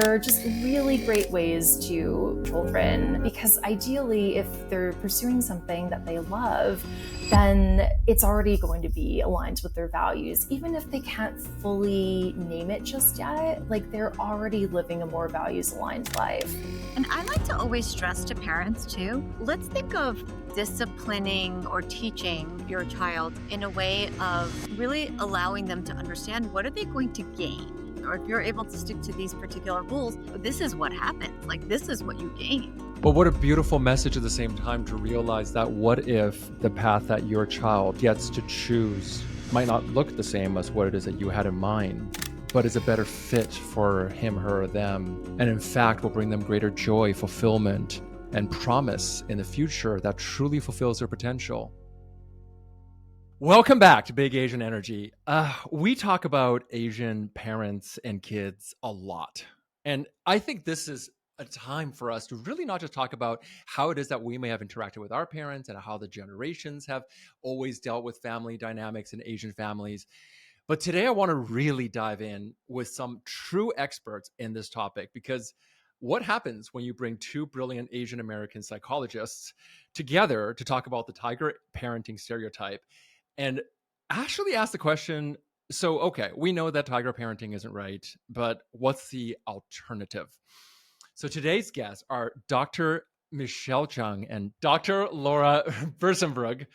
are just really great ways to children, because ideally, if they're pursuing something that they love, then it's already going to be aligned with their values. Even if they can't fully name it just yet, like they're already living a more values-aligned life. And I like to always stress to parents too, let's think of disciplining or teaching your child in a way of really allowing them to understand what are they going to gain. Or if you're able to stick to these particular rules, this is what happens. Like, this is what you gain. But what a beautiful message at the same time to realize that what if the path that your child gets to choose might not look the same as what it is that you had in mind, but is a better fit for him, her, or them, and in fact will bring them greater joy, fulfillment, and promise in the future that truly fulfills their potential. Welcome back to Big Asian Energy. We talk about Asian parents and kids a lot. And I think this is a time for us to really not just talk about how it is that we may have interacted with our parents and how the generations have always dealt with family dynamics in Asian families. But today I want to really dive in with some true experts in this topic, because what happens when you bring two brilliant Asian American psychologists together to talk about the tiger parenting stereotype and actually ask the question, so, okay, we know that tiger parenting isn't right, but what's the alternative? So today's guests are Dr. Michelle Chung and Dr. Laura Berssenbrugge,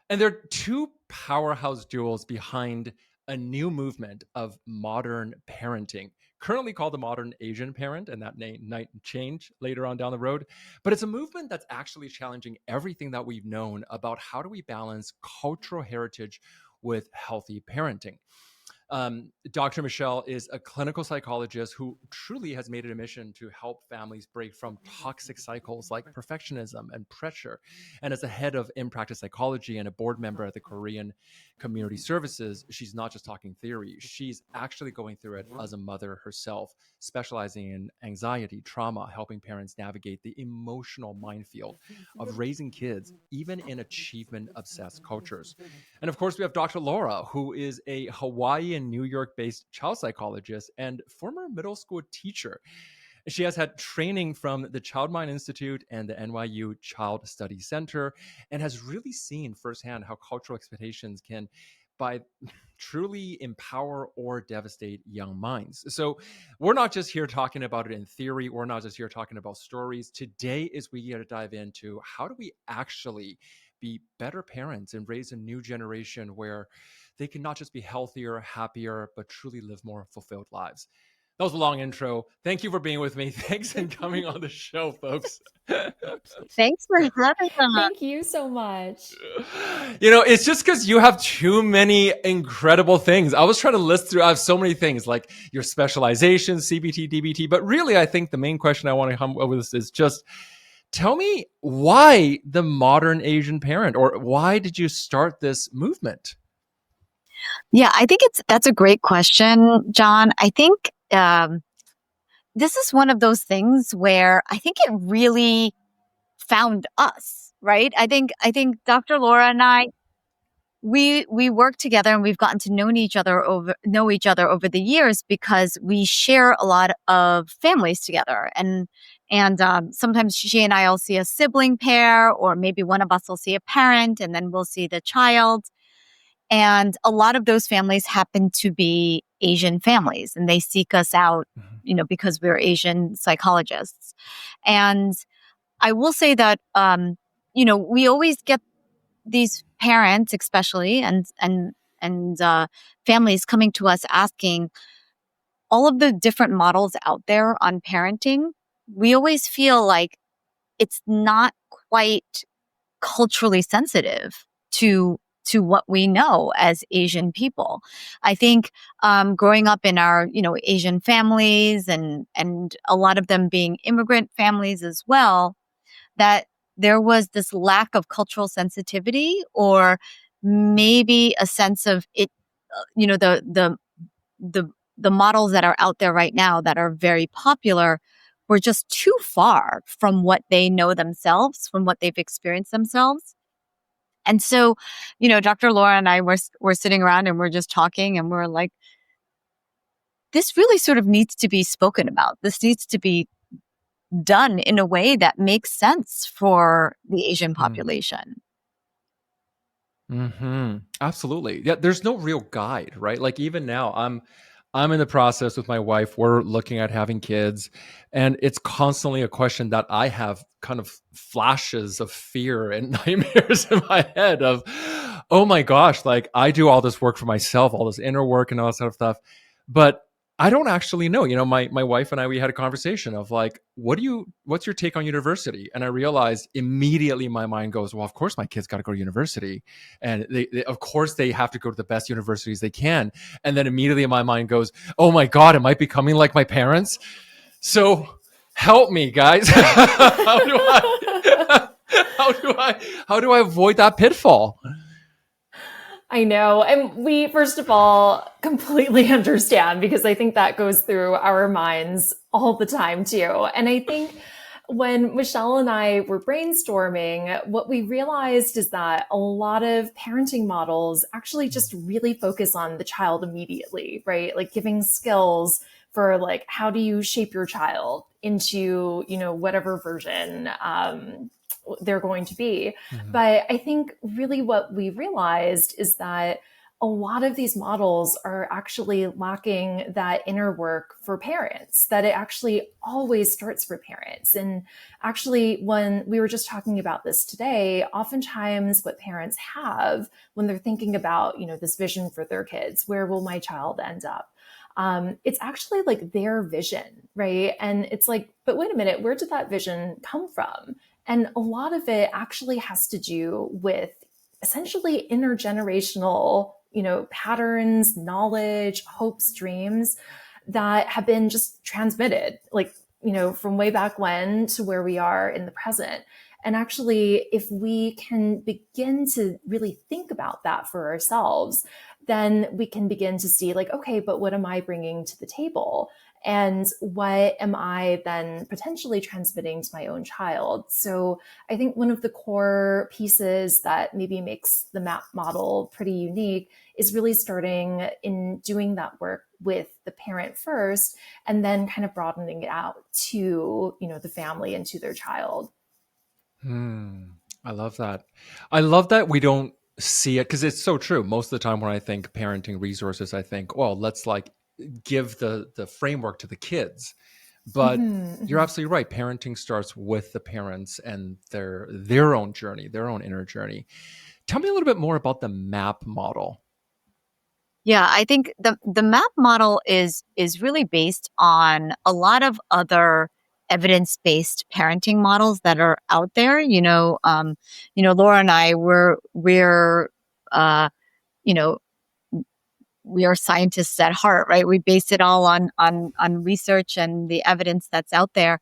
and they're two powerhouse duos behind a new movement of modern parenting, currently called the modern Asian parent, and that name might change later on down the road. But it's a movement that's actually challenging everything that we've known about how do we balance cultural heritage with healthy parenting. Dr. Michelle is a clinical psychologist who truly has made it a mission to help families break from toxic cycles like perfectionism and pressure. And as a head of in-practice psychology and a board member at the Korean Community Services, she's not just talking theory. She's actually going through it as a mother herself, specializing in anxiety, trauma, helping parents navigate the emotional minefield of raising kids, even in achievement-obsessed cultures. And of course, we have Dr. Laura, who is a Hawaii and New York-based child psychologist and former middle school teacher. She has had training from the Child Mind Institute and the NYU Child Study Center, and has really seen firsthand how cultural expectations can by truly empower or devastate young minds. So we're not just here talking about it in theory. We're not just here talking about stories. Today is we get to dive into how do we actually be better parents and raise a new generation where they can not just be healthier, happier, but truly live more fulfilled lives. That was a long intro. Thank you for being with me. Thanks for coming on the show, folks. Thanks for having us. Thank you so much. You know, it's just because you have too many incredible things. I was trying to list through, I have so many things like your specializations, CBT, DBT, but really I think the main question I want to come up with is just, tell me why the modern Asian parent, or why did you start this movement? Yeah, I think that's a great question, John. I think this is one of those things where I think it really found us, right? I think Dr. Laura and I, we work together and we've gotten to know each other over the years because we share a lot of families together, and sometimes she and I will see a sibling pair, or maybe one of us will see a parent, and then we'll see the child. And a lot of those families happen to be Asian families, and they seek us out, because we're Asian psychologists. And I will say that, we always get these parents, especially, and families coming to us asking all of the different models out there on parenting. We always feel like it's not quite culturally sensitive to what we know as Asian people. I think growing up in our, Asian families and a lot of them being immigrant families as well, that there was this lack of cultural sensitivity, or maybe a sense of it, the models that are out there right now that are very popular were just too far from what they know themselves, from what they've experienced themselves. And so, Dr. Laura and I were sitting around and we're just talking, and we're like, this really sort of needs to be spoken about. This needs to be done in a way that makes sense for the Asian population. Absolutely. Yeah, there's no real guide, right? Like even now, I'm in the process with my wife. We're looking at having kids, and it's constantly a question that I have kind of flashes of fear and nightmares in my head of, oh my gosh, like I do all this work for myself, all this inner work and all that sort of stuff, but I don't actually know. My wife and I, we had a conversation of like, what's your take on university? And I realized immediately my mind goes, well, of course my kids got to go to university, and of course they have to go to the best universities they can. And then immediately my mind goes, oh my God, am I becoming like my parents? So help me, guys. how do I avoid that pitfall? I know. And we, first of all, completely understand, because I think that goes through our minds all the time too. And I think when Michelle and I were brainstorming, what we realized is that a lot of parenting models actually just really focus on the child immediately, right? Like giving skills for like, how do you shape your child into, whatever version, they're going to be. But I think really what we realized is that a lot of these models are actually lacking that inner work for parents, that it actually always starts for parents. And actually, when we were just talking about this today, oftentimes what parents have when they're thinking about, this vision for their kids, where will my child end up? It's actually like their vision, right? And it's like, but wait a minute, where did that vision come from? And a lot of it actually has to do with essentially intergenerational, patterns, knowledge, hopes, dreams that have been just transmitted, like, from way back when to where we are in the present. And actually, if we can begin to really think about that for ourselves, then we can begin to see like, okay, but what am I bringing to the table? And what am I then potentially transmitting to my own child? So I think one of the core pieces that maybe makes the MAP model pretty unique is really starting in doing that work with the parent first, and then kind of broadening it out to, the family and to their child. I love that. I love that we don't see it, because it's so true. Most of the time when I think parenting resources, I think, well, let's like give the framework to the kids. But you're absolutely right. Parenting starts with the parents and their own journey, their own inner journey. Tell me a little bit more about the MAP model. Yeah, I think the MAP model is really based on a lot of other evidence-based parenting models that are out there. Laura and I we're you know we are scientists at heart, right? We base it all on research and the evidence that's out there.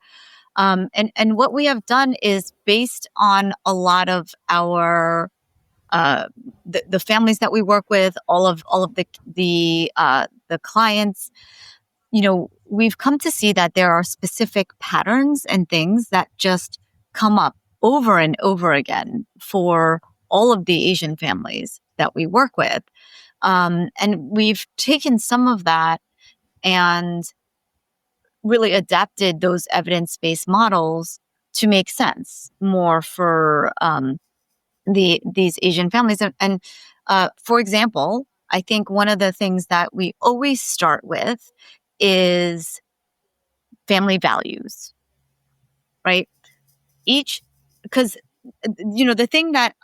And what we have done is based on a lot of our the families that we work with, all of the clients, we've come to see that there are specific patterns and things that just come up over and over again for all of the Asian families that we work with. And we've taken some of that and really adapted those evidence-based models to make sense more for these Asian families. And for example, I think one of the things that we always start with is family values, right? Because the thing that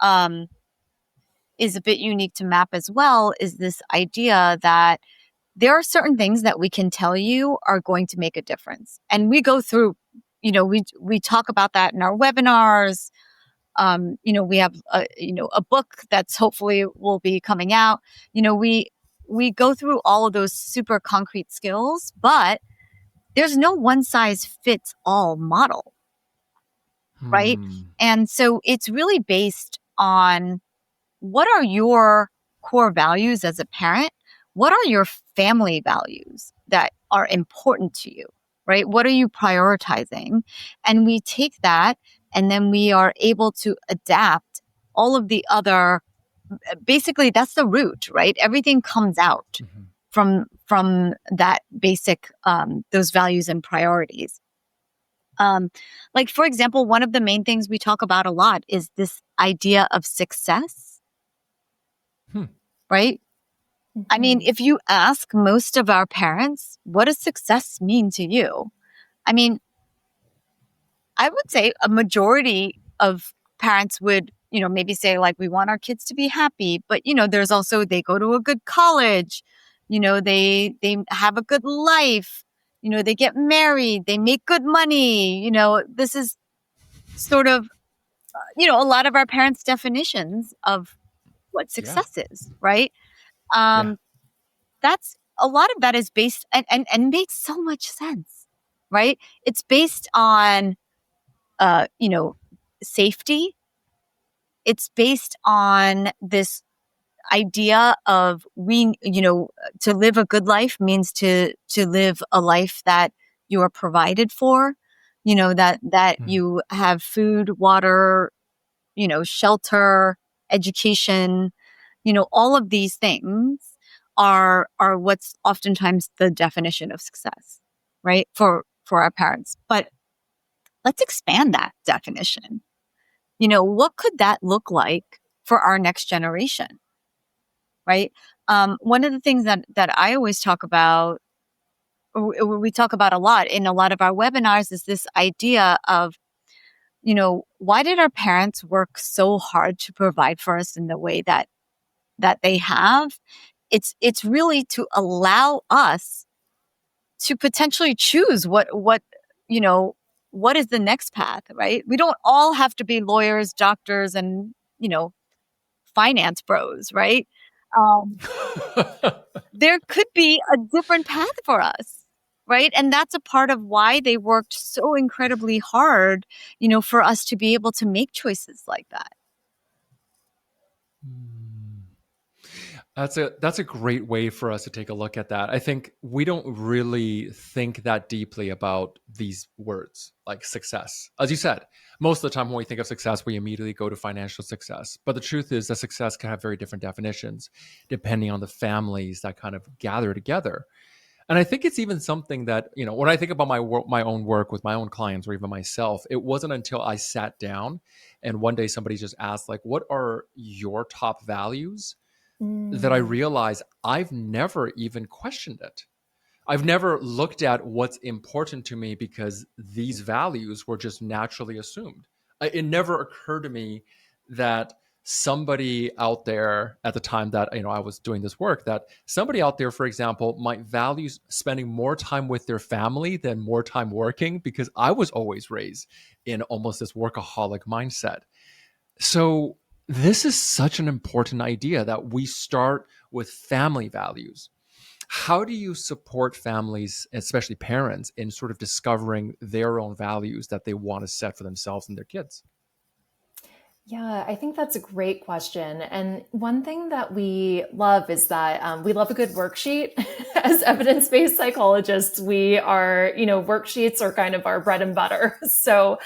is a bit unique to MAP as well is this idea that there are certain things that we can tell you are going to make a difference. And we go through, we talk about that in our webinars. We have a book that's hopefully will be coming out. We go through all of those super concrete skills, but there's no one size fits all model, right? And so it's really based on what are your core values as a parent? What are your family values that are important to you, right? What are you prioritizing? And we take that and then we are able to adapt all of the other, basically that's the root, right? Everything comes out from that basic those values and priorities. Like, for example, one of the main things we talk about a lot is this idea of success, Hmm. right? I mean, Mhm. if you ask most of our parents, what does success mean to you? I mean, I would say a majority of parents would, maybe say like, we want our kids to be happy, but there's also, they go to a good college, they have a good life, they get married, they make good money, this is sort of, a lot of our parents' definitions of what Yeah. success is, right? Yeah. Um, that's a lot of that is based and makes so much sense, right? It's based on uh, you know, safety. It's based on this idea of to live a good life means to live a life that you are provided for, that Mm. you have food, water, shelter, education, all of these things are what's oftentimes the definition of success, right? For our parents. But let's expand that definition. What could that look like for our next generation, right? One of the things that I always talk about, or we talk about a lot in a lot of our webinars, is this idea of, why did our parents work so hard to provide for us in the way that they have? It's really to allow us to potentially choose you know what is the next path, right? We don't all have to be lawyers, doctors, and finance bros, right? Um, there could be a different path for us, right? And that's a part of why they worked so incredibly hard, for us to be able to make choices like that. Mm. That's a great way for us to take a look at that. I think we don't really think that deeply about these words like success. As you said, most of the time when we think of success, we immediately go to financial success. But the truth is that success can have very different definitions depending on the families that kind of gather together. And I think it's even something that, when I think about my own work with my own clients or even myself, it wasn't until I sat down and one day somebody just asked, like, what are your top values, that I Mm. realized I've never even questioned it. I've never looked at what's important to me because these values were just naturally assumed. It never occurred to me that somebody out there at the time that I was doing this work, that somebody out there, for example, might value spending more time with their family than more time working, because I was always raised in almost this workaholic mindset. So this is such an important idea that we start with family values. How do you support families, especially parents, in sort of discovering their own values that they want to set for themselves and their kids? Yeah, I think that's a great question. And one thing that we love is that we love a good worksheet. As evidence-based psychologists, we are, worksheets are kind of our bread and butter. So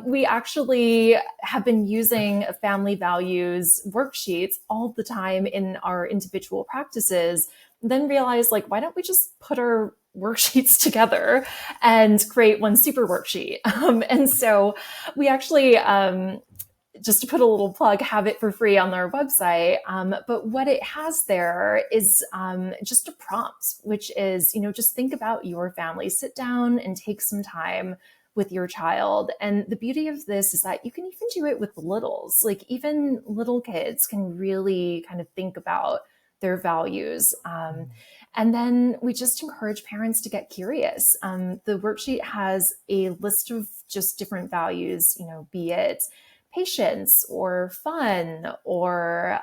we actually have been using family values worksheets all the time in our individual practices, then realize, like, why don't we just put our worksheets together and create one super worksheet? And so we actually, just to put a little plug, have it for free on their website. But what it has there is just a prompt, which is, just think about your family. Sit down and take some time with your child. And the beauty of this is that you can even do it with the littles. Like, even little kids can really kind of think about their values. And then we just encourage parents to get curious. The worksheet has a list of just different values, be it patience or fun or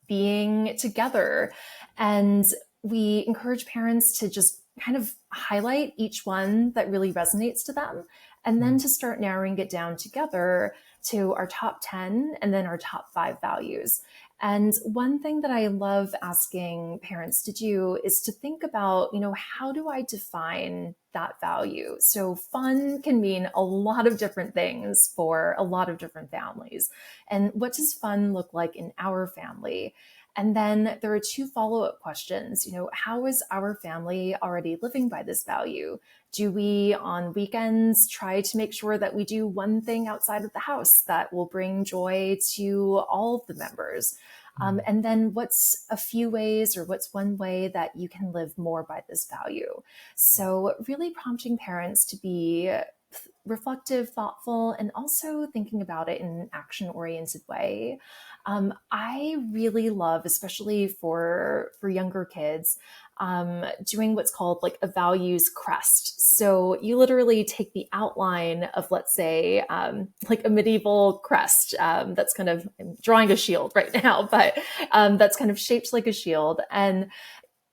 being together. And we encourage parents to just kind of highlight each one that really resonates to them, and then to start narrowing it down together to our top 10 and then our top 5 values. And one thing that I love asking parents to do is to think about, how do I define that value? So fun can mean a lot of different things for a lot of different families. And what does fun look like in our family? And then there are two follow-up questions. How is our family already living by this value? Do we, on weekends, try to make sure that we do one thing outside of the house that will bring joy to all of the members? And then what's a few ways, or what's one way that you can live more by this value? So really prompting parents to be reflective, thoughtful, and also thinking about it in an action-oriented way. I really love, especially for younger kids, doing what's called like a values crest. So you literally take the outline of, let's say, like a medieval crest that's kind of, I'm drawing a shield right now, but that's kind of shaped like a shield. And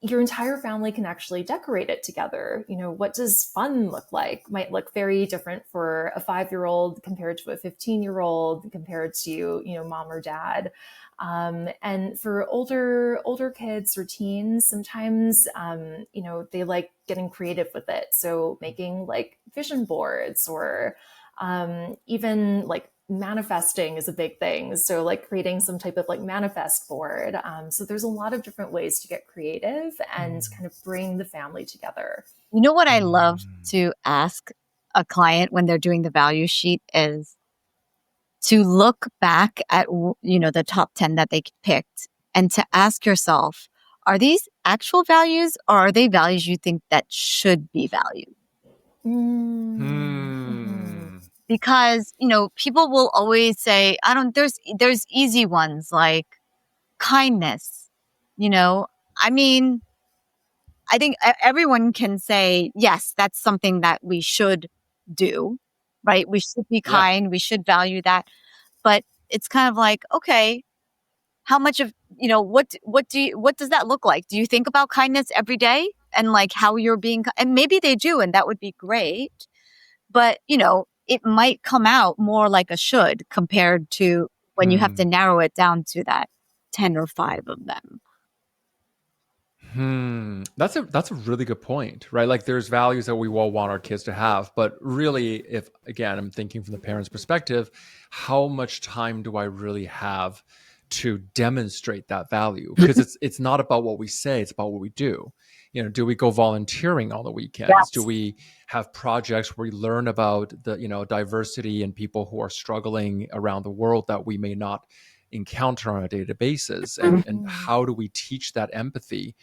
your entire family can actually decorate it together. What does fun look like? Might look very different for a 5-year-old compared to a 15-year-old, compared to, mom or dad. And for older kids or teens, sometimes, they like getting creative with it. So making like vision boards, or even like manifesting is a big thing. So like creating some type of like manifest board. So there's a lot of different ways to get creative and kind of bring the family together. You know what I love to ask a client when they're doing the value sheet is to look back at, the top 10 that they picked, and to ask yourself, are these actual values, or are they values you think that should be valued? Because, people will always say, there's easy ones like kindness. I think everyone can say, yes, that's something that we should do, right? We should be kind. We should value that. But it's kind of like, okay, how much of, what does that look like? Do you think about kindness every day, and like how you're being, and maybe they do, and that would be great. But, it might come out more like a should, compared to when you have to narrow it down to that 10 or 5 of them. That's a really good point, right? Like there's values that we all want our kids to have, but really, if again, I'm thinking from the parent's perspective, how much time do I really have to demonstrate that value? Because it's not about what we say, it's about what we do. Do we go volunteering on the weekends? Yes. Do we have projects where we learn about the, diversity and people who are struggling around the world that we may not encounter on a day-to-day basis? And how do we teach that empathy?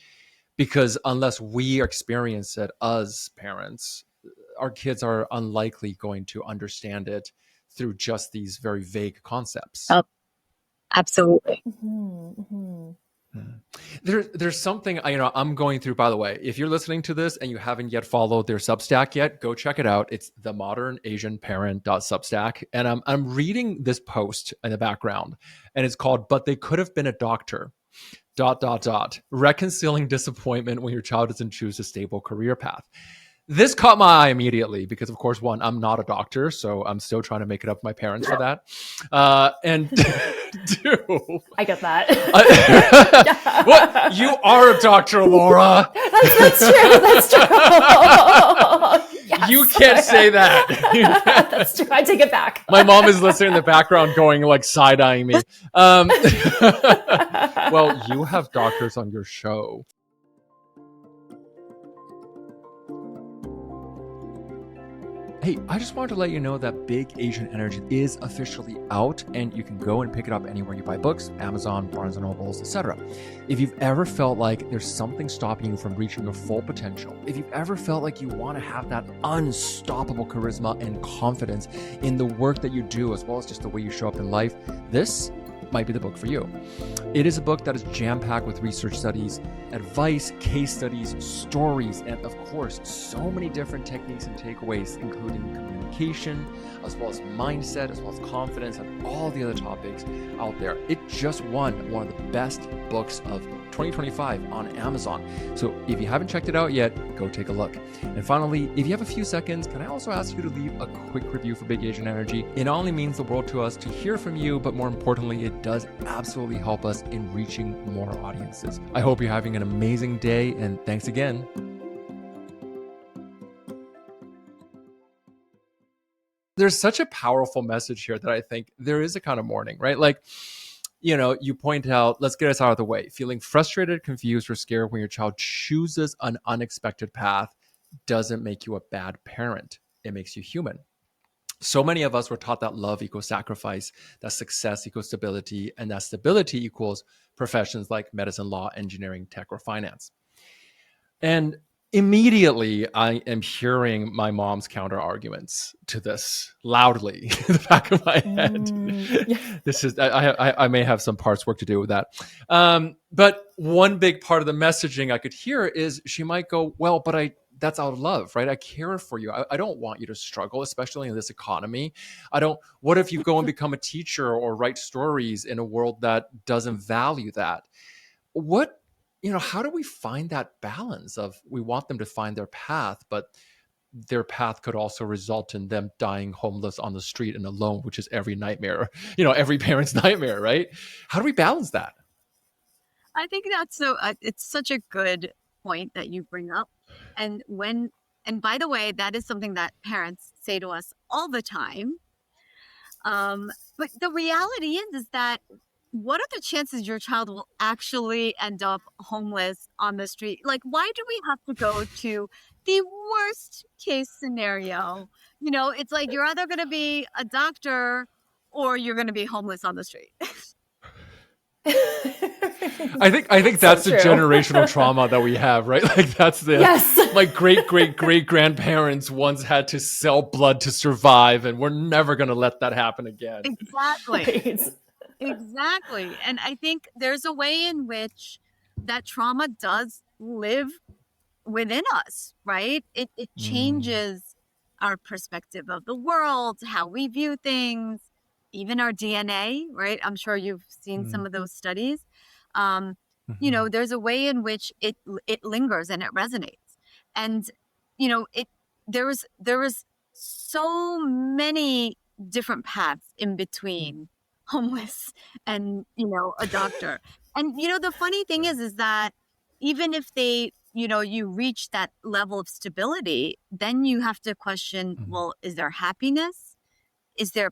Because unless we experience it as parents, our kids are unlikely going to understand it through just these very vague concepts. Oh, absolutely. There's something, I'm going through, by the way, if you're listening to this and you haven't yet followed their Substack yet, go check it out. It's themodernasianparent.substack. And I'm reading this post in the background, and it's called, "But They Could Have Been a Doctor. ... Reconciling disappointment when your child doesn't choose a stable career path." This caught my eye immediately because, of course, one, I'm not a doctor, so I'm still trying to make it up to my parents for that. And two, I get that. What? You are a doctor, Laura. That's true. That's true. Yes. You can't say that. That's true. I take it back. My mom is listening in the background going like side-eyeing me. Well, you have doctors on your show. Hey, I just wanted to let you know that Big Asian Energy is officially out, and you can go and pick it up anywhere you buy books, Amazon, Barnes & Nobles, etc. If you've ever felt like there's something stopping you from reaching your full potential, if you've ever felt like you want to have that unstoppable charisma and confidence in the work that you do, as well as just the way you show up in life, this might be the book for you. It is a book that is jam-packed with research studies, advice, case studies, stories, and of course, so many different techniques and takeaways, including communication, as well as mindset, as well as confidence, and all the other topics out there. It just won one of the best books of 2025 on Amazon. So if you haven't checked it out yet, go take a look. And finally, if you have a few seconds, can I also ask you to leave a quick review for Big Asian Energy? It not only means the world to us to hear from you, but more importantly, it does absolutely help us in reaching more audiences. I hope you're having an amazing day, and thanks again. There's such a powerful message here that I think there is a kind of mourning, right? Like, you point out, let's get us out of the way. Feeling frustrated, confused, or scared when your child chooses an unexpected path doesn't make you a bad parent. It makes you human. So many of us were taught that love equals sacrifice, that success equals stability, and that stability equals professions like medicine, law, engineering, tech, or finance. And immediately I am hearing my mom's counter arguments to this loudly in the back of my head. Yeah. This is, I may have some parts work to do with that. But one big part of the messaging I could hear is she might go, well, but that's out of love, right? I care for you. I don't want you to struggle, especially in this economy. What if you go and become a teacher or write stories in a world that doesn't value that? How do we find that balance of, we want them to find their path, but their path could also result in them dying homeless on the street and alone, which is every nightmare, every parent's nightmare, right? How do we balance that? I think that's it's such a good point that you bring up. And by the way, that is something that parents say to us all the time. But the reality is that what are the chances your child will actually end up homeless on the street? Like, why do we have to go to the worst case scenario? It's like you're either going to be a doctor or you're going to be homeless on the street. I think that's the generational trauma that we have, right? Like that's yes. My great grandparents once had to sell blood to survive, and we're never going to let that happen again. Exactly. Right. Exactly. And I think there's a way in which that trauma does live within us, right? It changes our perspective of the world, how we view things, even our DNA, right? I'm sure you've seen some of those studies. There's a way in which it lingers and it resonates. And, there was so many different paths in between homeless and, a doctor. And, the funny thing is that even if they, you reach that level of stability, then you have to question, well, is there happiness? Is there,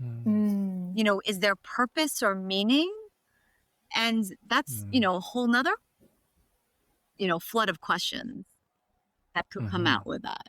is there purpose or meaning? And that's, a whole nother, flood of questions that could come out with that.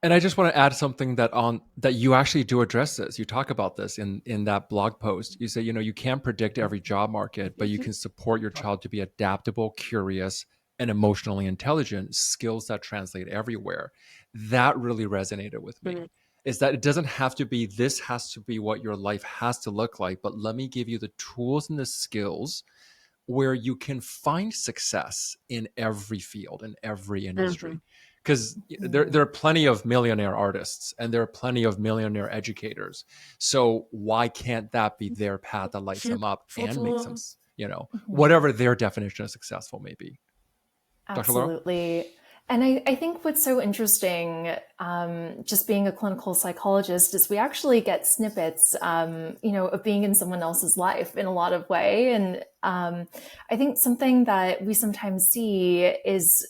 And I just want to add something that you actually do address this. You talk about this in that blog post. You say, you can't predict every job market, but you can support your child to be adaptable, curious, and emotionally intelligent, skills that translate everywhere. That really resonated with me. Is that it doesn't have to be, this has to be what your life has to look like, but let me give you the tools and the skills where you can find success in every field, in every industry. Because there are plenty of millionaire artists and there are plenty of millionaire educators. So why can't that be their path that lights them up and makes them, whatever their definition of successful may be? Absolutely. And I think what's so interesting, just being a clinical psychologist, is we actually get snippets, of being in someone else's life in a lot of way. And I think something that we sometimes see is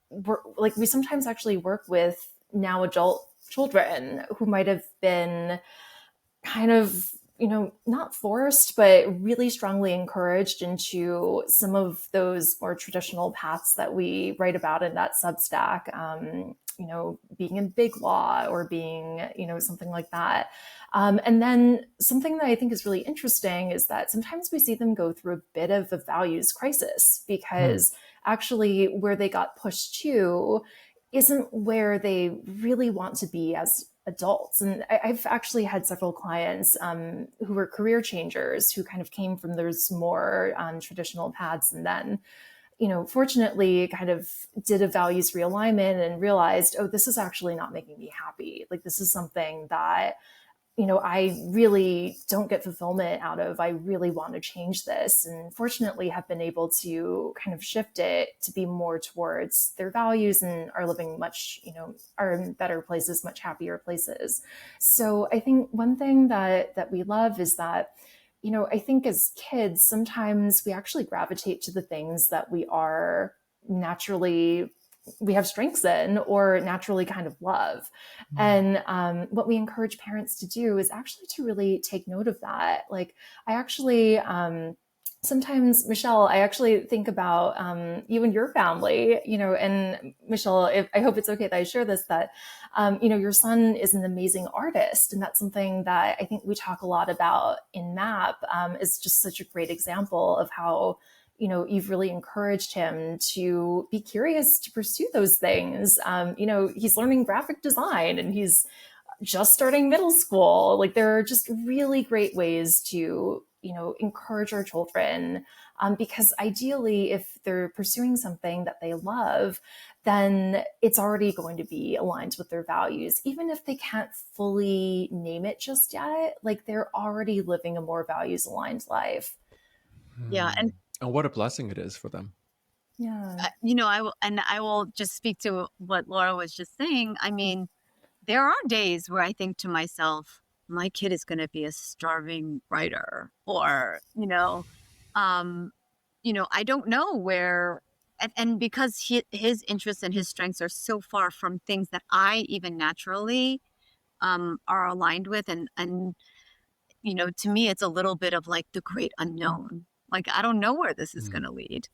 we sometimes actually work with now adult children who might have been kind of, not forced, but really strongly encouraged into some of those more traditional paths that we write about in that Substack, being in big law or being, something like that. And then something that I think is really interesting is that sometimes we see them go through a bit of a values crisis because actually where they got pushed to isn't where they really want to be as adults. And I've actually had several clients who were career changers who kind of came from those more traditional paths and then, fortunately kind of did a values realignment and realized, oh, this is actually not making me happy. Like this is something that I really don't get fulfillment out of. I really want to change this. And fortunately have been able to kind of shift it to be more towards their values and are living much, are in better places, much happier places. So I think one thing that we love is that, I think as kids, sometimes we actually gravitate to the things that we are naturally we have strengths in or naturally kind of love. And what we encourage parents to do is actually to really take note of that. Like, I actually, sometimes, Michelle, I actually think about you and your family, and Michelle, I hope it's okay that I share this, that, your son is an amazing artist. And that's something that I think we talk a lot about in MAP, is just such a great example of how, you've really encouraged him to be curious to pursue those things. He's learning graphic design and he's just starting middle school. Like, there are just really great ways to, encourage our children. Because ideally, if they're pursuing something that they love, then it's already going to be aligned with their values. Even if they can't fully name it just yet, like, they're already living a more values aligned life. Yeah. And what a blessing it is for them. Yeah. I will just speak to what Laura was just saying. I mean, there are days where I think to myself, my kid is going to be a starving writer, or, I don't know where, and because his interests and his strengths are so far from things that I even naturally are aligned with. And, to me, it's a little bit of like the great unknown. Like, I don't know where this is going to lead,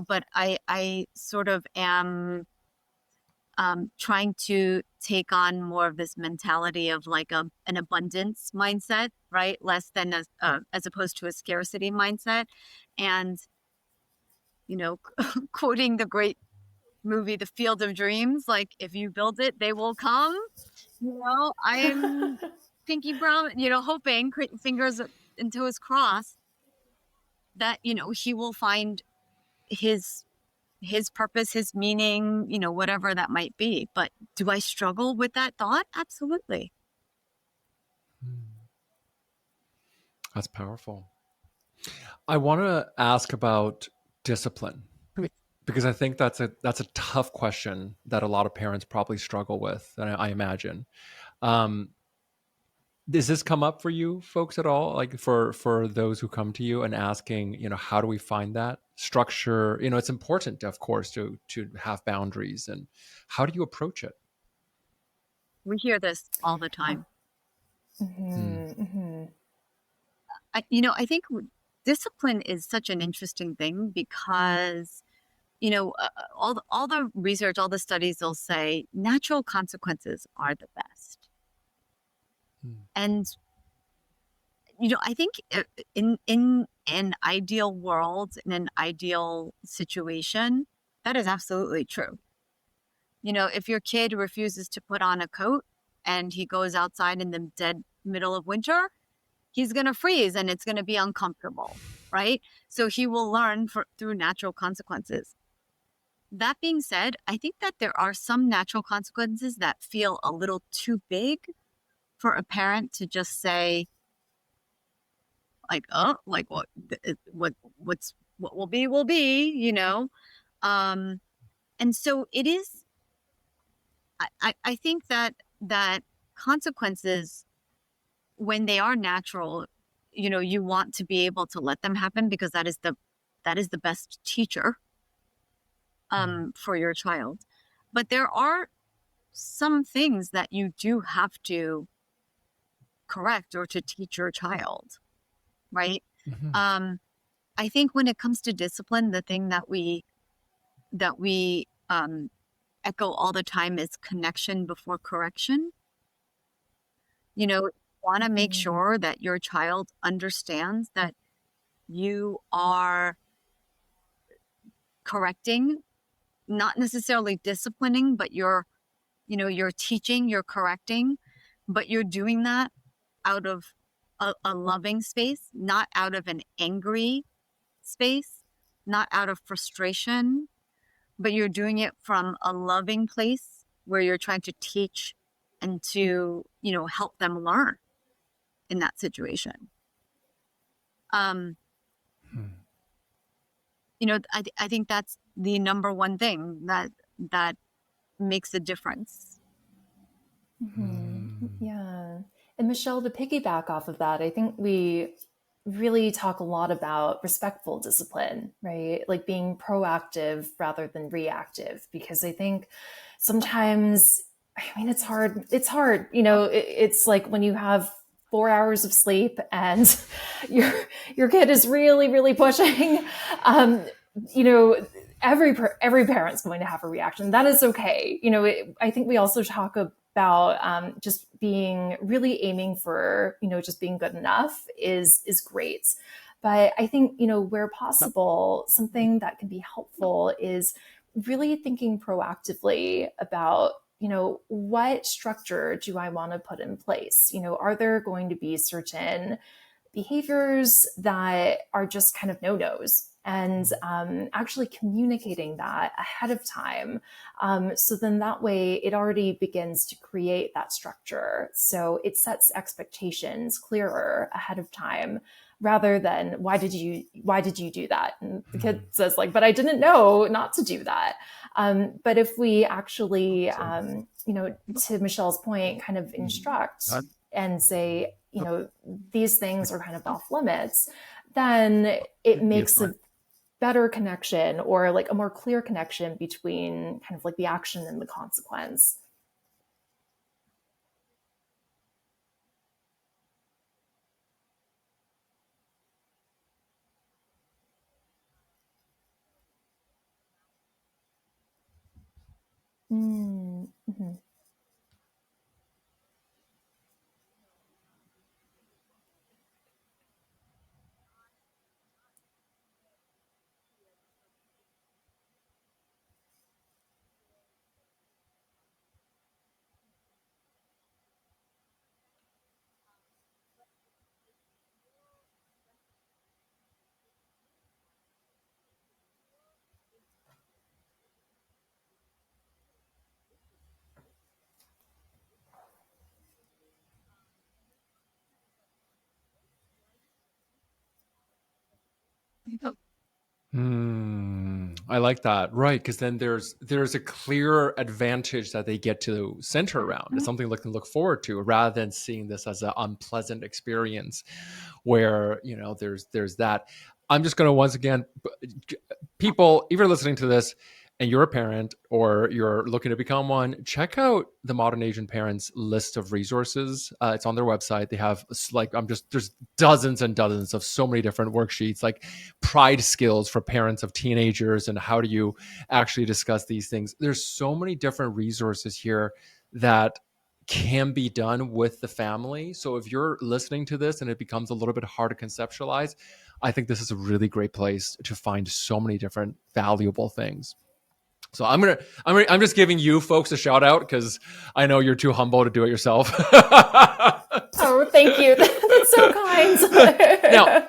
but I sort of am trying to take on more of this mentality of like an abundance mindset, right? Less than as opposed to a scarcity mindset. And, quoting the great movie, The Field of Dreams, like, if you build it, they will come. I'm pinky brown, hoping, fingers and toes crossed, that, he will find his purpose, his meaning, whatever that might be. But do I struggle with that thought? Absolutely. That's powerful. I want to ask about discipline, because I think that's a tough question that a lot of parents probably struggle with, and I imagine. Does this come up for you folks at all? Like, for those who come to you and asking, how do we find that structure? It's important, of course, to have boundaries, and how do you approach it? We hear this all the time. I think discipline is such an interesting thing because, all the research, all the studies will say natural consequences are the best. And, I think in an ideal world, in an ideal situation, that is absolutely true. If your kid refuses to put on a coat and he goes outside in the dead middle of winter, he's going to freeze and it's going to be uncomfortable, right? So he will learn through natural consequences. That being said, I think that there are some natural consequences that feel a little too big for a parent to just say, like, oh, like what will be will be, and so it is. I think that consequences, when they are natural, you want to be able to let them happen, because that is the best teacher for your child. But there are some things that you do have to correct or to teach your child, right? I think when it comes to discipline, the thing that we echo all the time is connection before correction. Want to make sure that your child understands that you are correcting, not necessarily disciplining, but you're teaching, you're correcting, but you're doing that out of a loving space, not out of an angry space, not out of frustration, but you're doing it from a loving place where you're trying to teach and to, help them learn in that situation. I think that's the number one thing that makes a difference. Yeah. And Michelle, to piggyback off of that, I think we really talk a lot about respectful discipline, right? Like being proactive rather than reactive, because I think sometimes, I mean, it's hard. It's hard. It's like when you have 4 hours of sleep and your your kid is really, really pushing. Um, you know, every parent's going to have a reaction. That is okay. I think we also talk about just being really aiming for just being good enough is great. But I think where possible, something that can be helpful is really thinking proactively about what structure do I want to put in place. Are there going to be certain behaviors that are just kind of no-nos, and actually communicating that ahead of time. So then that way it already begins to create that structure. So it sets expectations clearer ahead of time, rather than why did you do that? And the kid says like, but I didn't know not to do that. But if we actually, to Michelle's point, kind of instruct and say, these things are kind of off limits, then it makes a better connection, or like a more clear connection between kind of like the action and the consequence. Mm-hmm. I like that. Right. Because then there's a clear advantage that they get to center around. It's something they can look forward to, rather than seeing this as an unpleasant experience where, there's that. I'm just going to once again, people, if you're listening to this and you're a parent or you're looking to become one, check out the Modern Asian Parents list of resources. It's on their website. They have there's dozens and dozens of so many different worksheets, like pride skills for parents of teenagers and how do you actually discuss these things. There's so many different resources here that can be done with the family. So if you're listening to this and it becomes a little bit hard to conceptualize, I think this is a really great place to find so many different valuable things. So I'm just giving you folks a shout out because I know you're too humble to do it yourself. Oh, thank you. That's so kind. Now,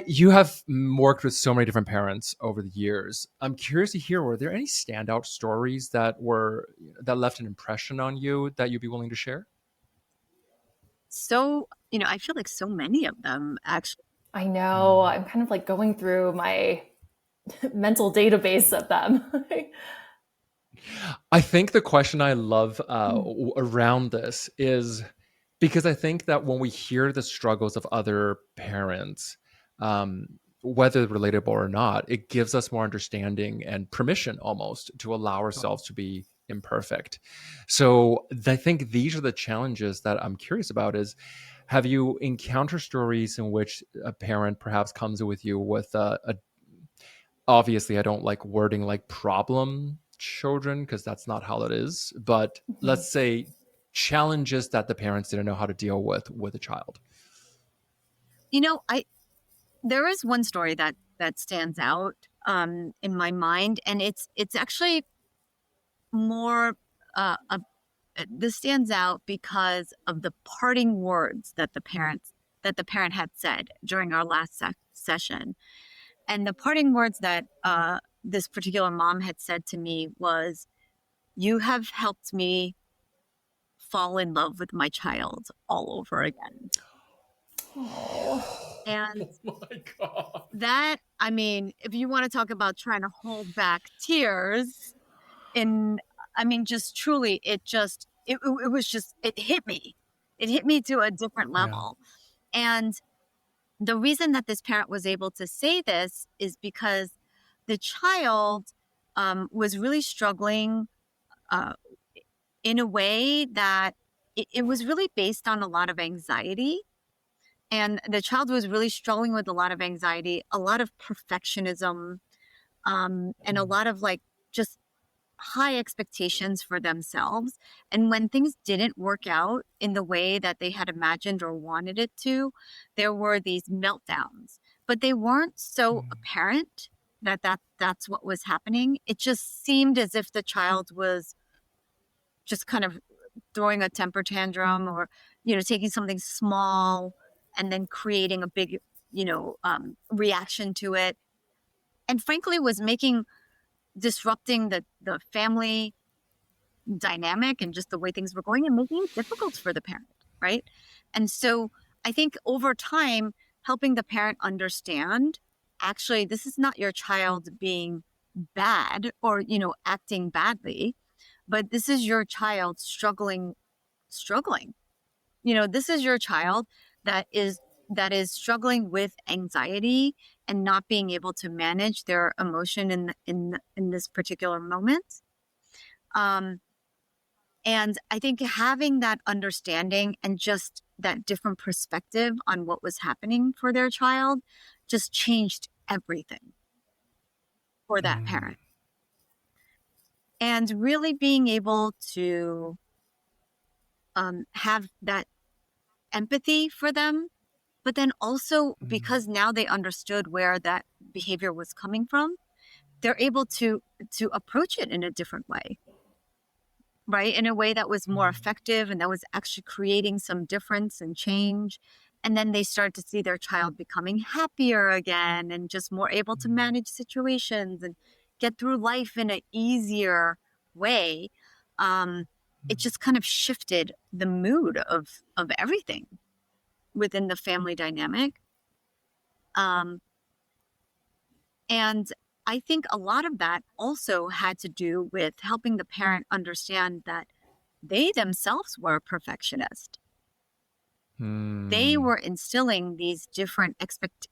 you have worked with so many different parents over the years. I'm curious to hear, were there any standout stories that left an impression on you that you'd be willing to share? So, I feel like so many of them actually. I know. I'm kind of like going through my mental database of them. I think the question I love around this is because I think that when we hear the struggles of other parents, um, whether relatable or not, it gives us more understanding and permission almost to allow ourselves to be imperfect. So I think these are the challenges that I'm curious about is, have you encountered stories in which a parent perhaps comes with you with a obviously I don't like wording like problem children because that's not how it is, but let's say challenges that the parents didn't know how to deal with a child. I there is one story that stands out in my mind, and it's actually more this stands out because of the parting words that the parent had said during our last session. And the parting words that this particular mom had said to me was, "You have helped me fall in love with my child all over again." Oh. And Oh my God. that, I mean, if you want to talk about trying to hold back tears, and I mean, just truly, it was just, it hit me. It hit me to a different Yeah. level. And the reason that this parent was able to say this is because the child was really struggling in a way that it was really based on a lot of anxiety. And the child was really struggling with a lot of anxiety, a lot of perfectionism, and a lot of like just high expectations for themselves. And when things didn't work out in the way that they had imagined or wanted it to, there were these meltdowns, but they weren't so apparent that's what was happening. It just seemed as if the child was just kind of throwing a temper tantrum, or taking something small and then creating a big reaction to it, and frankly was disrupting the family dynamic and just the way things were going, and making it difficult for the parent, right? And so I think over time, helping the parent understand, actually, this is not your child being bad or acting badly, but this is your child struggling. This is your child that is struggling with anxiety and not being able to manage their emotion in this particular moment. And I think having that understanding and just that different perspective on what was happening for their child just changed everything for that parent. And really being able to have that empathy for them, but then also because now they understood where that behavior was coming from, they're able to approach it in a different way, right? In a way that was more effective and that was actually creating some difference and change. And then they start to see their child becoming happier again and just more able to manage situations and get through life in an easier way. It just kind of shifted the mood of everything within the family dynamic. And I think a lot of that also had to do with helping the parent understand that they themselves were a perfectionist. They were instilling these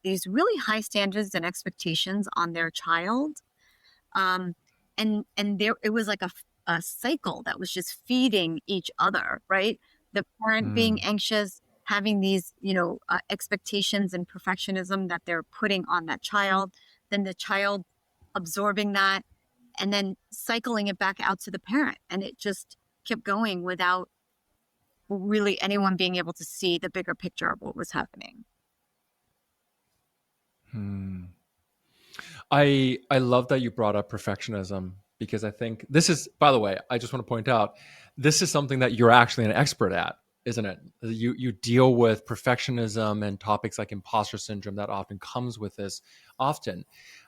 these really high standards and expectations on their child. And there, it was like a cycle that was just feeding each other, right? The parent being anxious, having these, expectations and perfectionism that they're putting on that child, then the child absorbing that, and then cycling it back out to the parent. And it just kept going without really anyone being able to see the bigger picture of what was happening. I love that you brought up perfectionism, because I think this is, by the way, I just want to point out, this is something that you're actually an expert at, isn't it? You deal with perfectionism and topics like imposter syndrome that often comes with this often.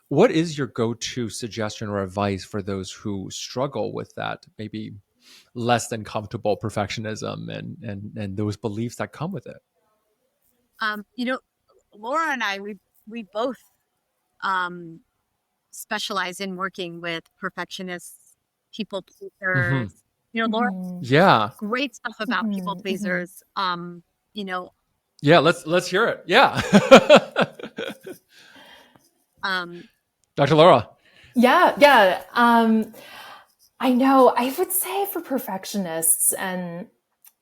What is your go-to suggestion or advice for those who struggle with that, maybe less than comfortable perfectionism and those beliefs that come with it? Laura and I, we both specialize in working with perfectionists, people pleasers. Laura, Yeah. great stuff about people pleasers. Yeah, let's hear it. Yeah. Dr. Laura. Yeah. I know. I would say for perfectionists, and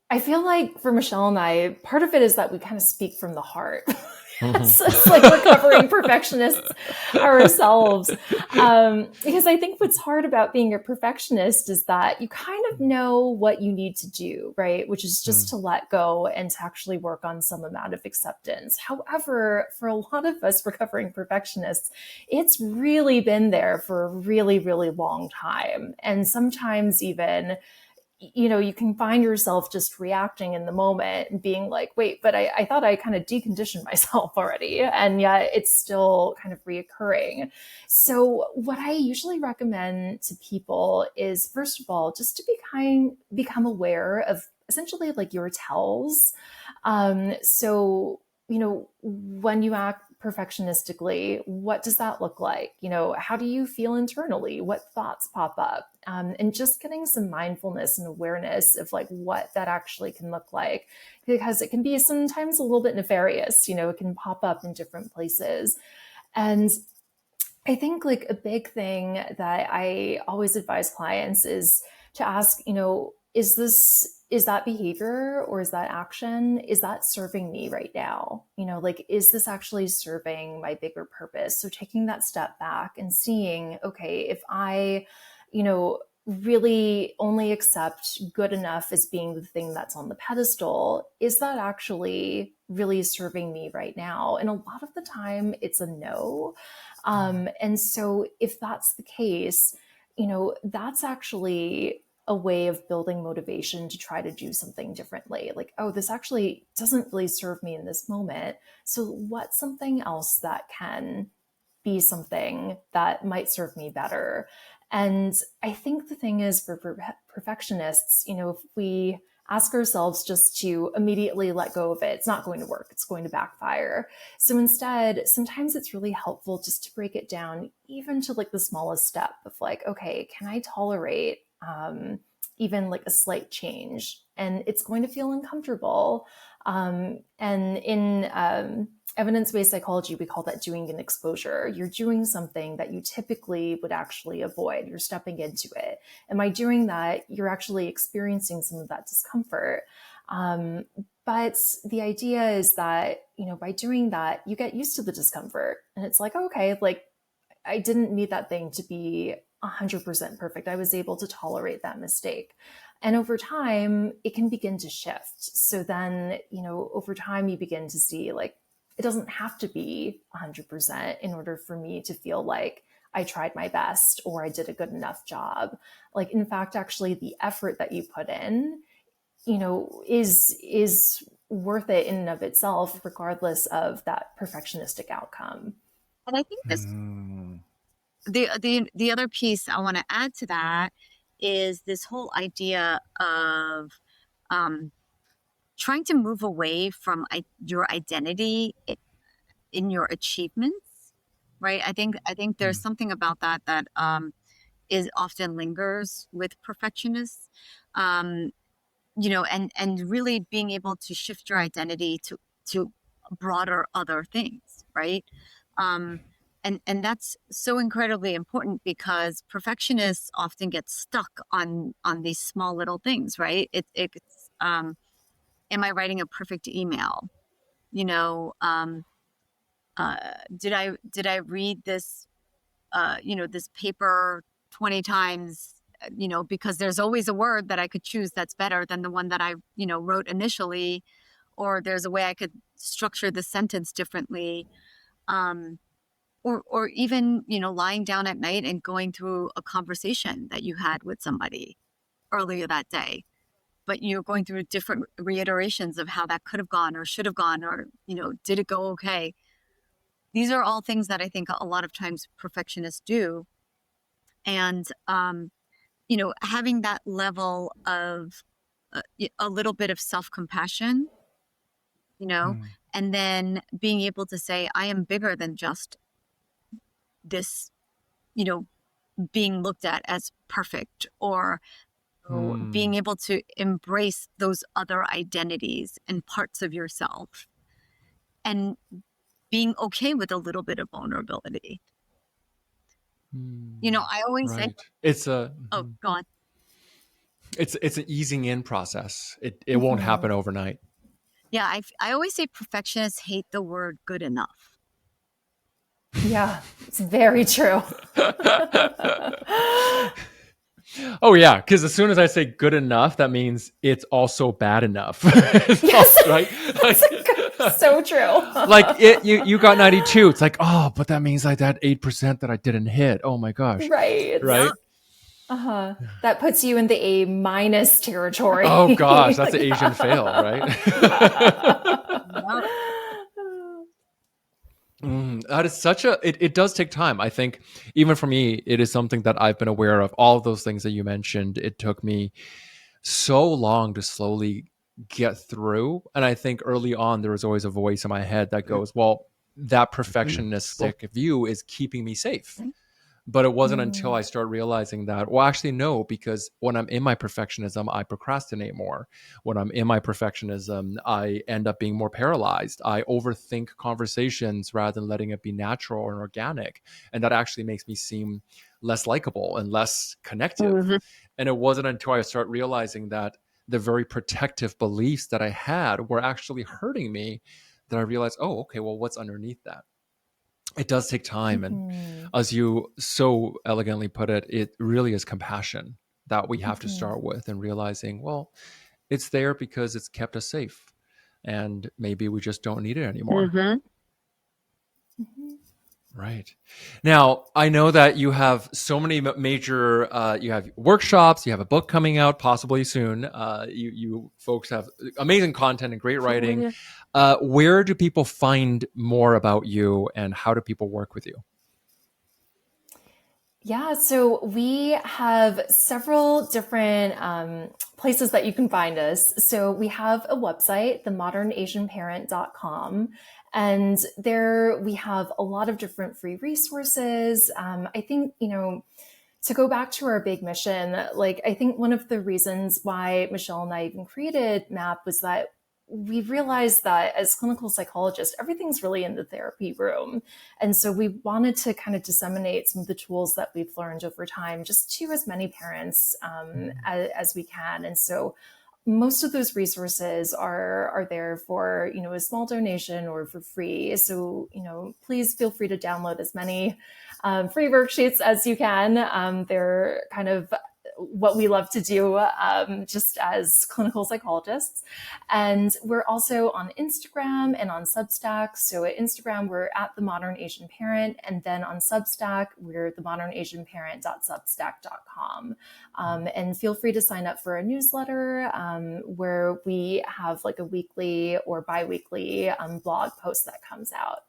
I feel like for Michelle and I, part of it is that we kind of speak from the heart. It's like recovering perfectionists ourselves. Because I think what's hard about being a perfectionist is that you kind of know what you need to do, right? Which is just to let go and to actually work on some amount of acceptance. However, for a lot of us recovering perfectionists, it's really been there for a really, really long time. And sometimes even you can find yourself just reacting in the moment and being like, wait, but I thought I kind of deconditioned myself already. And yet it's still kind of reoccurring. So what I usually recommend to people is, first of all, just to become aware of essentially like your tells. So when you act perfectionistically, what does that look like? How do you feel internally? What thoughts pop up? And just getting some mindfulness and awareness of like what that actually can look like, because it can be sometimes a little bit nefarious. It can pop up in different places. And I think like a big thing that I always advise clients is to ask, is that behavior or is that action, is that serving me right now? Like, is this actually serving my bigger purpose? So taking that step back and seeing, okay, if I, really only accept good enough as being the thing that's on the pedestal, is that actually really serving me right now? And a lot of the time it's a no. And so if that's the case, that's actually a way of building motivation to try to do something differently. Like, oh, this actually doesn't really serve me in this moment. So what's something else that can be something that might serve me better? And I think the thing is for perfectionists, if we ask ourselves just to immediately let go of it, it's not going to work. It's going to backfire. So instead, sometimes it's really helpful just to break it down, even to like the smallest step of like, okay, can I tolerate even like a slight change? And it's going to feel uncomfortable. And in evidence-based psychology, we call that doing an exposure. You're doing something that you typically would actually avoid. You're stepping into it. And by doing that, you're actually experiencing some of that discomfort. But the idea is that, by doing that, you get used to the discomfort. And it's like, okay, like I didn't need that thing to be 100% perfect. I was able to tolerate that mistake. And over time, it can begin to shift. So then, over time, you begin to see like, it doesn't have to be 100% in order for me to feel like I tried my best or I did a good enough job. Like, in fact, actually the effort that you put in, is worth it in and of itself, regardless of that perfectionistic outcome. And I think this the other piece I want to add to that is this whole idea of trying to move away from your identity in your achievements, right? I think there's something about that is often lingers with perfectionists, and really being able to shift your identity to broader other things, right? Um, and that's so incredibly important because perfectionists often get stuck on these small little things, right? It's am I writing a perfect email? You know, did I read this this paper 20 times? Because there's always a word that I could choose that's better than the one that I wrote initially, or there's a way I could structure the sentence differently. Or even, lying down at night and going through a conversation that you had with somebody earlier that day, but you're going through different reiterations of how that could have gone or should have gone, or, did it go okay? These are all things that I think a lot of times perfectionists do. And, having that level of a little bit of self-compassion, and then being able to say, I am bigger than just this, being looked at as perfect, or being able to embrace those other identities and parts of yourself, and being okay with a little bit of vulnerability. I always say, Right. It's a oh, go on. it's an easing in process. It won't happen overnight. Yeah, I always say perfectionists hate the word good enough. Yeah, it's very true. Oh yeah, because as soon as I say good enough, that means it's also bad enough. Yes. Right? Like, so true. Like you got 92. It's like, oh, but that means like that 8% that I didn't hit. Oh my gosh. Right. Right? Uh-huh. That puts you in the A- territory. Oh gosh, that's an Asian fail, right? That is such a it does take time. I think even for me, it is something that I've been aware of. All of those things that you mentioned, it took me so long to slowly get through. And I think early on there was always a voice in my head that goes, well, that perfectionistic view is keeping me safe. But it wasn't until I started realizing that, well, actually, no, because when I'm in my perfectionism, I procrastinate more. When I'm in my perfectionism, I end up being more paralyzed. I overthink conversations rather than letting it be natural and organic. And that actually makes me seem less likable and less connective. And it wasn't until I started realizing that the very protective beliefs that I had were actually hurting me that I realized, oh, okay, well, what's underneath that? It does take time. And as you so elegantly put it, it really is compassion that we have to start with, and realizing, well, it's there because it's kept us safe. And maybe we just don't need it anymore. Right. Now, I know that you have so many major, you have workshops, you have a book coming out possibly soon. You folks have amazing content and great writing. Where do people find more about you, and how do people work with you? Yeah, so we have several different places that you can find us. So we have a website, themodernasianparent.com, and there we have a lot of different free resources. I think, to go back to our big mission, like I think one of the reasons why Michelle and I even created MAP was that we realized that as clinical psychologists, everything's really in the therapy room. And so we wanted to kind of disseminate some of the tools that we've learned over time just to as many parents as we can. And so most of those resources are there for, a small donation or for free. So, please feel free to download as many free worksheets as you can. They're kind of what we love to do just as clinical psychologists. And we're also on Instagram and on Substack. So at Instagram, we're at The Modern Asian Parent. And then on Substack, we're themodernasianparent.substack.com. And feel free to sign up for a newsletter where we have like a weekly or bi-weekly blog post that comes out.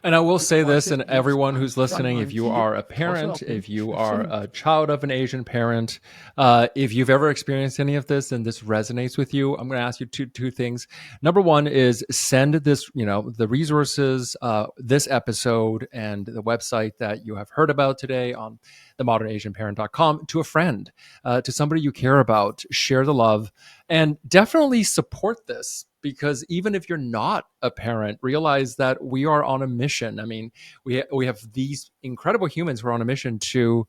And I will say this, and everyone who's listening, if you are a parent, if you are a child of an Asian parent, if you've ever experienced any of this and this resonates with you, I'm going to ask you two things. Number one is send this, the resources, this episode and the website that you have heard about today on themodernasianparent.com to a friend, to somebody you care about. Share the love, and definitely support this. Because even if you're not a parent, realize that we are on a mission. I mean, we have these incredible humans who are on a mission to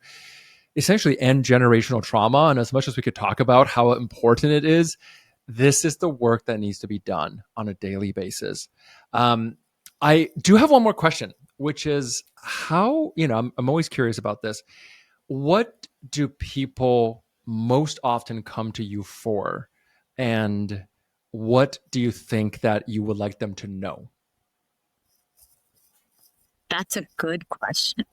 essentially end generational trauma. And as much as we could talk about how important it is, this is the work that needs to be done on a daily basis. I do have one more question, which is how, I'm always curious about this. What do people most often come to you for? And what do you think that you would like them to know? That's a good question.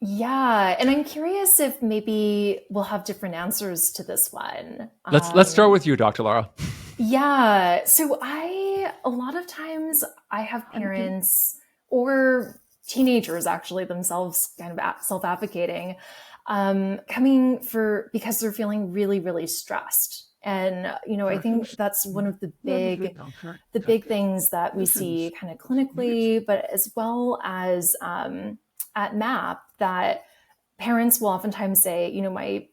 Yeah, and I'm curious if maybe we'll have different answers to this one. Let's start with you, Dr. Lara. Yeah, so a lot of times I have parents or teenagers actually themselves kind of self-advocating, coming because they're feeling really, really stressed. And, I think that's one of the big things that we see kind of clinically, but as well as at MAP, that parents will oftentimes say,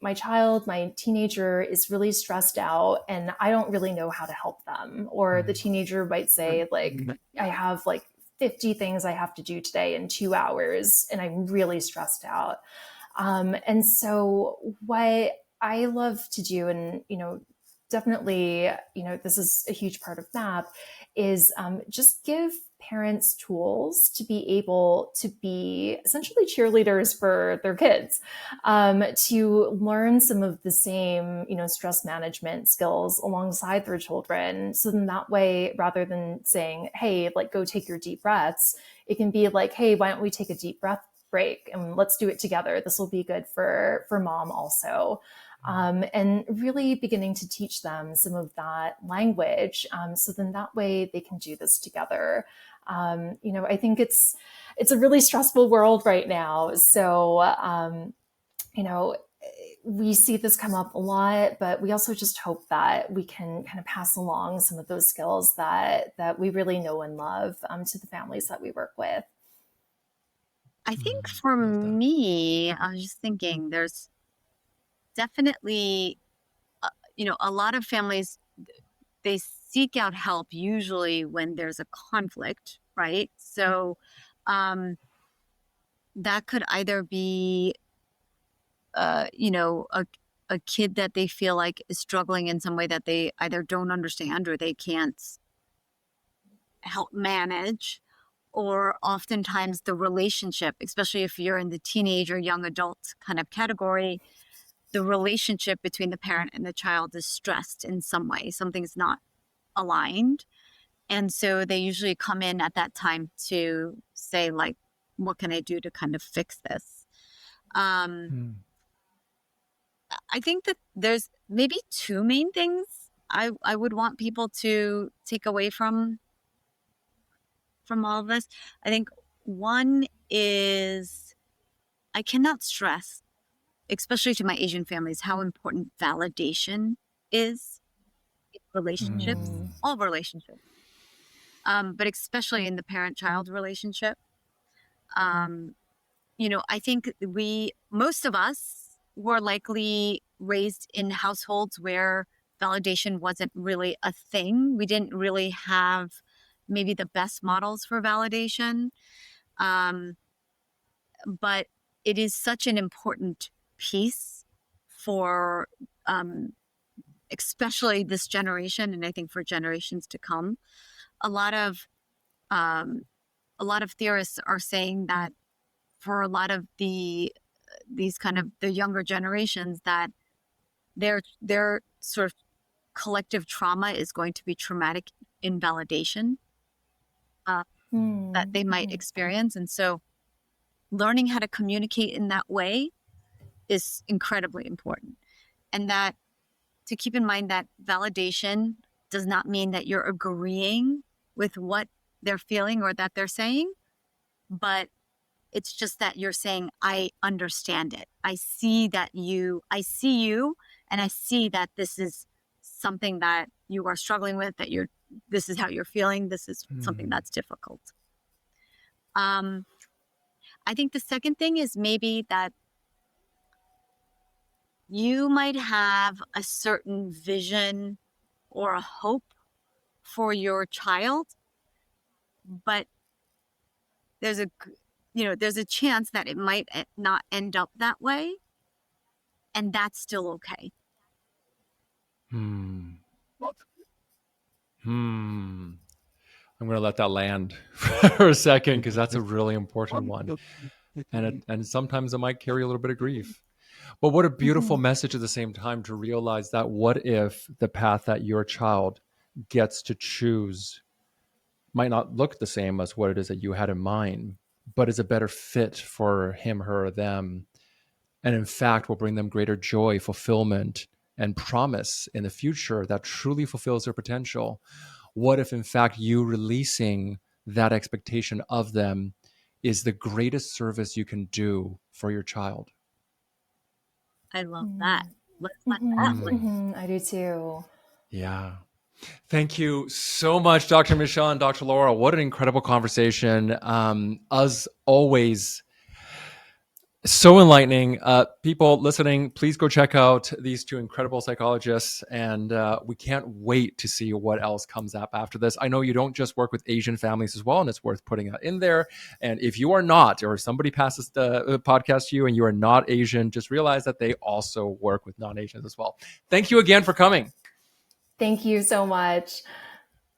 my child, my teenager is really stressed out and I don't really know how to help them. Or the teenager might say, like, I have like 50 things I have to do today in 2 hours and I'm really stressed out. And so what I love to do, and, definitely, this is a huge part of MAP, is just give parents tools to be able to be essentially cheerleaders for their kids, to learn some of the same, stress management skills alongside their children. So then that way, rather than saying, hey, like, go take your deep breaths, it can be like, hey, why don't we take a deep breath break and let's do it together. This will be good for mom also. And really beginning to teach them some of that language. So then that way they can do this together. I think it's a really stressful world right now. So, we see this come up a lot, but we also just hope that we can kind of pass along some of those skills that we really know and love to the families that we work with. I think for me, I was just thinking there's definitely, a lot of families, they seek out help usually when there's a conflict, right? So that could either be, a kid that they feel like is struggling in some way that they either don't understand or they can't help manage, or oftentimes the relationship, especially if you're in the teenage or young adult kind of category, the relationship between the parent and the child is stressed in some way. Something's not aligned. And so they usually come in at that time to say, like, what can I do to kind of fix this? I think that there's maybe two main things I would want people to take away from all of this. I think one is I cannot stress, especially to my Asian families, how important validation is in relationships, all relationships, but especially in the parent-child relationship. I think most of us were likely raised in households where validation wasn't really a thing. We didn't really have maybe the best models for validation. But it is such an important piece for especially this generation, and I think for generations to come. A lot of theorists are saying that for a lot of these kind of the younger generations, that their sort of collective trauma is going to be traumatic invalidation that they might experience. And so learning how to communicate in that way is incredibly important. And that to keep in mind that validation does not mean that you're agreeing with what they're feeling or that they're saying, but it's just that you're saying, I understand it. I see you, and I see that this is something that you are struggling with, this is how you're feeling. This is something that's difficult. I think the second thing is maybe that you might have a certain vision or a hope for your child, but there's a chance that it might not end up that way, and that's still okay. I'm going to let that land for a second because that's a really important one. And sometimes it might carry a little bit of grief. But what a beautiful message at the same time to realize that what if the path that your child gets to choose might not look the same as what it is that you had in mind, but is a better fit for him, her, or them. And in fact, will bring them greater joy, fulfillment, and promise in the future that truly fulfills their potential. What if, in fact, you releasing that expectation of them is the greatest service you can do for your child? I love that. Let's let that I do too. Yeah. Thank you so much, Dr. Michelle and Dr. Laura. What an incredible conversation. As always, so enlightening. People listening, please go check out these two incredible psychologists, and we can't wait to see what else comes up after this. I know you don't just work with Asian families as well, and it's worth putting that in there. And if you are not, or somebody passes the podcast to you and you are not Asian, just realize that they also work with non-Asians as well. Thank you again for coming. Thank you so much.